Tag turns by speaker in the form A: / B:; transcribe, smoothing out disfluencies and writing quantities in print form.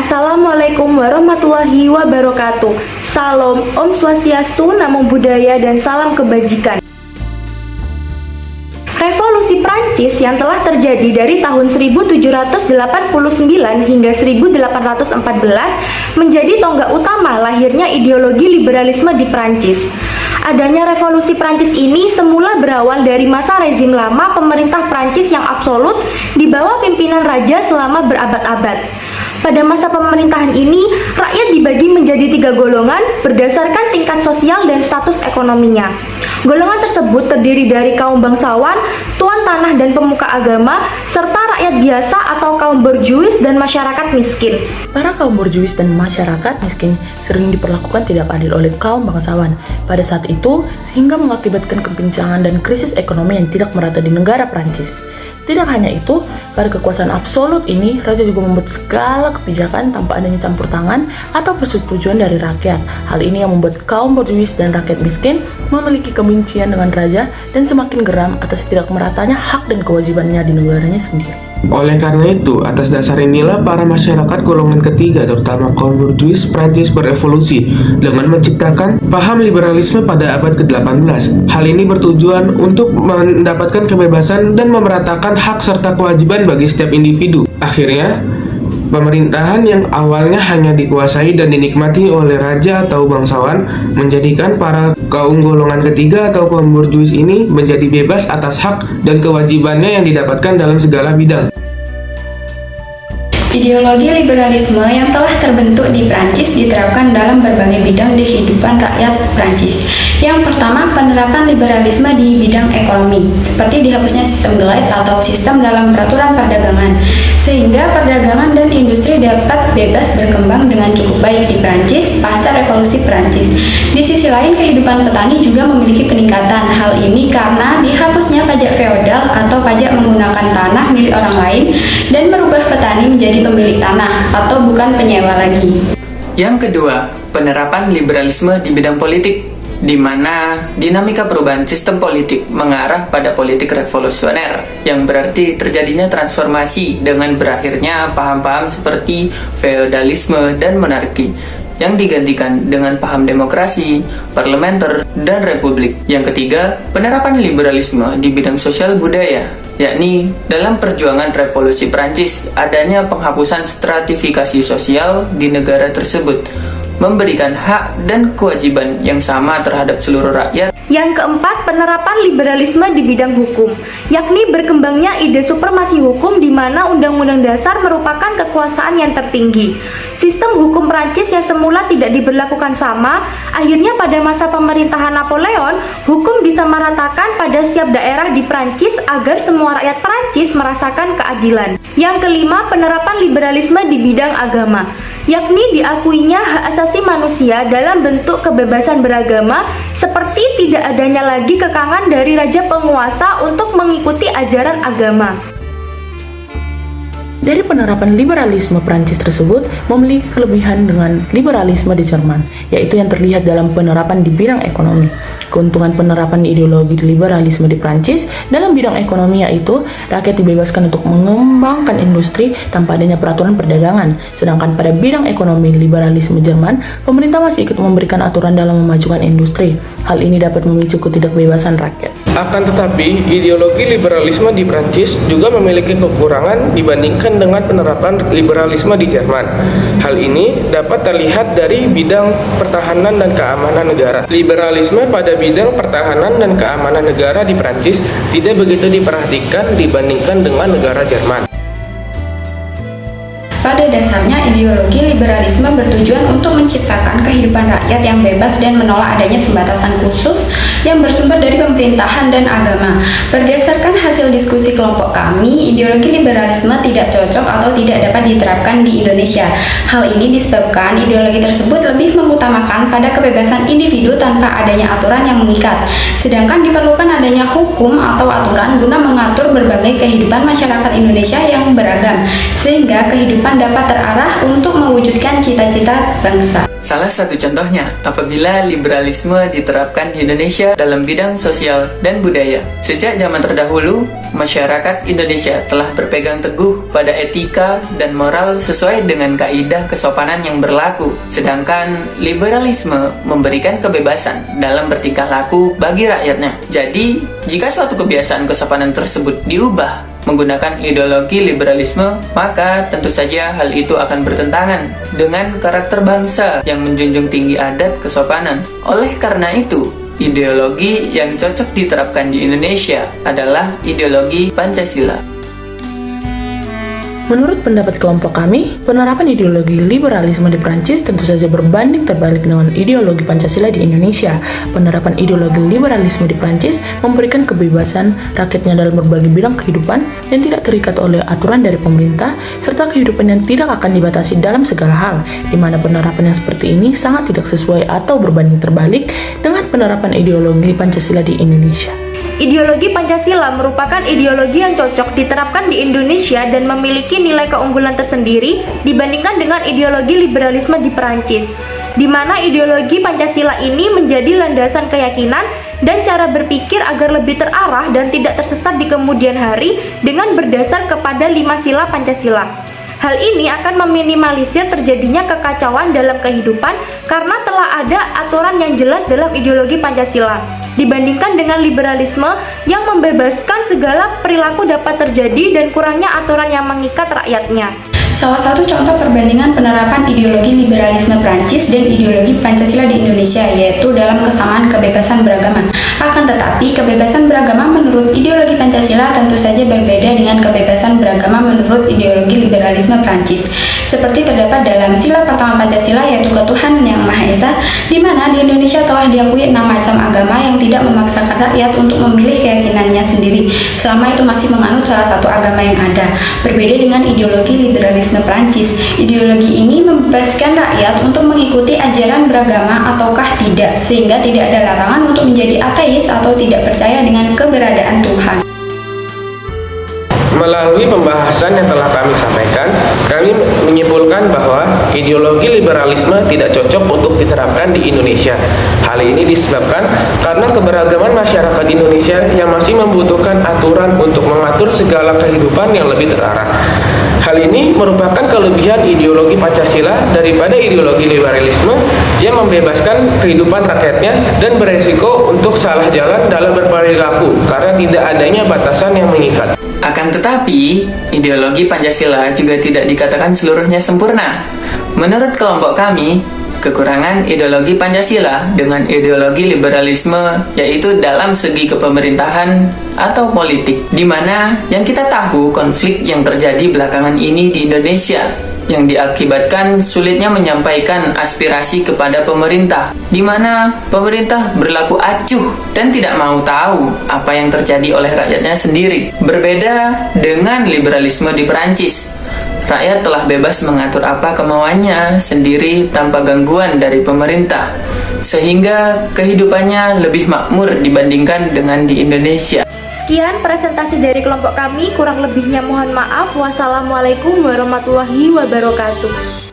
A: Assalamualaikum warahmatullahi wabarakatuh. Salam, Om Swastiastu, Namo Buddhaya, dan salam kebajikan. Revolusi Prancis yang telah terjadi dari tahun 1789 hingga 1814 menjadi tonggak utama lahirnya ideologi liberalisme di Prancis. Adanya revolusi Prancis ini semula berawal dari masa rezim lama pemerintah Prancis yang absolut di bawah pimpinan raja selama berabad-abad. Pada masa pemerintahan ini, rakyat dibagi menjadi 3 golongan berdasarkan tingkat sosial dan status ekonominya. Golongan tersebut terdiri dari kaum bangsawan, tuan tanah dan pemuka agama, serta rakyat biasa atau kaum borjuis dan masyarakat miskin.
B: Para kaum borjuis dan masyarakat miskin sering diperlakukan tidak adil oleh kaum bangsawan pada saat itu, sehingga mengakibatkan kepincangan dan krisis ekonomi yang tidak merata di negara Prancis. Tidak hanya itu, pada kekuasaan absolut ini, raja juga membuat segala kebijakan tanpa adanya campur tangan atau persetujuan dari rakyat. Hal ini yang membuat kaum borjuis dan rakyat miskin memiliki kebencian dengan raja dan semakin geram atas tidak meratanya hak dan kewajibannya di negaranya sendiri.
C: Oleh karena itu, atas dasar inilah para masyarakat golongan ketiga, terutama kaum borjuis Prancis berevolusi dengan menciptakan paham liberalisme pada abad ke-18. Hal ini bertujuan untuk mendapatkan kebebasan dan memeratakan hak serta kewajiban bagi setiap individu. Akhirnya, pemerintahan yang awalnya hanya dikuasai dan dinikmati oleh raja atau bangsawan menjadikan para kaum golongan ketiga atau kaum borjuis ini menjadi bebas atas hak dan kewajibannya yang didapatkan dalam segala bidang.
D: Ideologi liberalisme yang telah terbentuk di Prancis diterapkan dalam berbagai bidang di kehidupan rakyat Prancis. Yang pertama, penerapan liberalisme di bidang ekonomi, seperti dihapusnya sistem Gelait atau sistem dalam peraturan perdagangan, sehingga perdagangan dan industri dapat bebas berkembang dengan cukup baik di Prancis pasca revolusi Prancis. Di sisi lain, kehidupan petani juga memiliki peningkatan. Hal ini karena dihapusnya pajak feodal atau pajak menggunakan tanah milik orang lain dan merubah petani menjadi pemilik tanah atau bukan penyewa lagi.
E: Yang kedua, penerapan liberalisme di bidang politik, di mana dinamika perubahan sistem politik mengarah pada politik revolusioner, yang berarti terjadinya transformasi dengan berakhirnya paham-paham seperti feodalisme dan monarki, yang digantikan dengan paham demokrasi, parlementer, dan republik. Yang ketiga, penerapan liberalisme di bidang sosial budaya, yakni dalam perjuangan revolusi Prancis adanya penghapusan stratifikasi sosial di negara tersebut, memberikan hak dan kewajiban yang sama terhadap seluruh rakyat.
A: Yang keempat, penerapan liberalisme di bidang hukum, yakni berkembangnya ide supremasi hukum di mana Undang-Undang Dasar merupakan kekuasaan yang tertinggi. Sistem hukum Prancis yang semula tidak diberlakukan sama, akhirnya pada masa pemerintahan Napoleon, hukum disamaratakan pada setiap daerah di Prancis agar semua rakyat Prancis merasakan keadilan. Yang kelima, penerapan liberalisme di bidang agama, yakni diakuinya hak asasi manusia dalam bentuk kebebasan beragama, seperti tidak adanya lagi kekangan dari raja penguasa untuk mengikuti ajaran agama.
B: Dari penerapan liberalisme Prancis tersebut memiliki kelebihan dengan liberalisme di Jerman, yaitu yang terlihat dalam penerapan di bidang ekonomi. Keuntungan penerapan ideologi liberalisme di Prancis dalam bidang ekonomi yaitu rakyat dibebaskan untuk mengembangkan industri tanpa adanya peraturan perdagangan. Sedangkan pada bidang ekonomi liberalisme Jerman, pemerintah masih ikut memberikan aturan dalam memajukan industri. Hal ini dapat memicu ketidakbebasan rakyat.
C: Akan tetapi, ideologi liberalisme di Prancis juga memiliki kekurangan dibandingkan dengan penerapan liberalisme di Jerman. Hal ini dapat terlihat dari bidang pertahanan dan keamanan negara. Liberalisme pada bidang pertahanan dan keamanan negara di Prancis tidak begitu diperhatikan dibandingkan dengan negara Jerman.
D: Pada dasarnya, ideologi liberalisme bertujuan untuk menciptakan kehidupan rakyat yang bebas dan menolak adanya pembatasan khusus yang bersumber dari pemerintahan dan agama. Berdasarkan hasil diskusi kelompok kami, ideologi liberalisme tidak cocok atau tidak dapat diterapkan di Indonesia. Hal ini disebabkan ideologi tersebut lebih mengutamakan pada kebebasan individu tanpa adanya aturan yang mengikat. Sedangkan diperlukan adanya hukum atau aturan guna mengatur berbagai kehidupan masyarakat Indonesia yang beragam, sehingga kehidupan dapat terarah untuk mewujudkan cita-cita bangsa.
E: Salah satu contohnya, apabila liberalisme diterapkan di Indonesia dalam bidang sosial dan budaya. Sejak zaman terdahulu, masyarakat Indonesia telah berpegang teguh pada etika dan moral sesuai dengan kaidah kesopanan yang berlaku. Sedangkan liberalisme memberikan kebebasan dalam bertingkah laku bagi rakyatnya. Jadi, jika suatu kebiasaan kesopanan tersebut diubah menggunakan ideologi liberalisme, maka tentu saja hal itu akan bertentangan dengan karakter bangsa yang menjunjung tinggi adat kesopanan. Oleh karena itu, ideologi yang cocok diterapkan di Indonesia adalah ideologi Pancasila.
B: Menurut pendapat kelompok kami, penerapan ideologi liberalisme di Prancis tentu saja berbanding terbalik dengan ideologi Pancasila di Indonesia. Penerapan ideologi liberalisme di Prancis memberikan kebebasan rakyatnya dalam berbagai bidang kehidupan yang tidak terikat oleh aturan dari pemerintah, serta kehidupan yang tidak akan dibatasi dalam segala hal, di mana penerapan yang seperti ini sangat tidak sesuai atau berbanding terbalik dengan penerapan ideologi Pancasila di Indonesia.
A: Ideologi Pancasila merupakan ideologi yang cocok diterapkan di Indonesia dan memiliki nilai keunggulan tersendiri dibandingkan dengan ideologi liberalisme di Perancis, di mana ideologi Pancasila ini menjadi landasan keyakinan dan cara berpikir agar lebih terarah dan tidak tersesat di kemudian hari dengan berdasar kepada 5 sila Pancasila. Hal ini akan meminimalisir terjadinya kekacauan dalam kehidupan karena telah ada aturan yang jelas dalam ideologi Pancasila, dibandingkan dengan liberalisme yang membebaskan segala perilaku dapat terjadi dan kurangnya aturan yang mengikat rakyatnya.
D: Salah satu contoh perbandingan penerapan ideologi liberalisme Prancis dan ideologi Pancasila di Indonesia yaitu dalam kesamaan kebebasan beragama. Akan tetapi, kebebasan beragama menurut ideologi Pancasila tentu saja berbeda dengan kebebasan beragama menurut ideologi liberalisme Prancis. Seperti terdapat dalam sila pertama Pancasila yaitu ketuhanan yang Maha Esa, di mana di Indonesia telah diakui 6 macam agama yang tidak memaksakan rakyat untuk memilih keyakinannya sendiri, selama itu masih menganut salah satu agama yang ada. Berbeda dengan ideologi liberalisme Prancis, ideologi ini membebaskan rakyat untuk mengikuti ajaran beragama ataukah tidak, sehingga tidak ada larangan untuk menjadi ateis atau tidak percaya dengan keberadaan Tuhan.
C: Melalui pembahasan yang telah kami sampaikan, kami menyimpulkan bahwa ideologi liberalisme tidak cocok untuk diterapkan di Indonesia. Hal ini disebabkan karena keberagaman masyarakat Indonesia yang masih membutuhkan aturan untuk mengatur segala kehidupan yang lebih terarah. Hal ini merupakan kelebihan ideologi Pancasila daripada ideologi liberalisme yang membebaskan kehidupan rakyatnya dan beresiko untuk salah jalan dalam berperilaku karena tidak adanya batasan yang mengikat.
E: Akan tetapi, ideologi Pancasila juga tidak dikatakan seluruhnya sempurna. Menurut kelompok kami, kekurangan ideologi Pancasila dengan ideologi liberalisme yaitu dalam segi kepemerintahan atau politik, di mana yang kita tahu konflik yang terjadi belakangan ini di Indonesia yang diakibatkan sulitnya menyampaikan aspirasi kepada pemerintah, di mana pemerintah berlaku acuh dan tidak mau tahu apa yang terjadi oleh rakyatnya sendiri. Berbeda dengan liberalisme di Perancis, rakyat telah bebas mengatur apa kemauannya sendiri tanpa gangguan dari pemerintah, sehingga kehidupannya lebih makmur dibandingkan dengan di Indonesia.
A: Sekian presentasi dari kelompok kami, kurang lebihnya mohon maaf. Wassalamualaikum warahmatullahi wabarakatuh.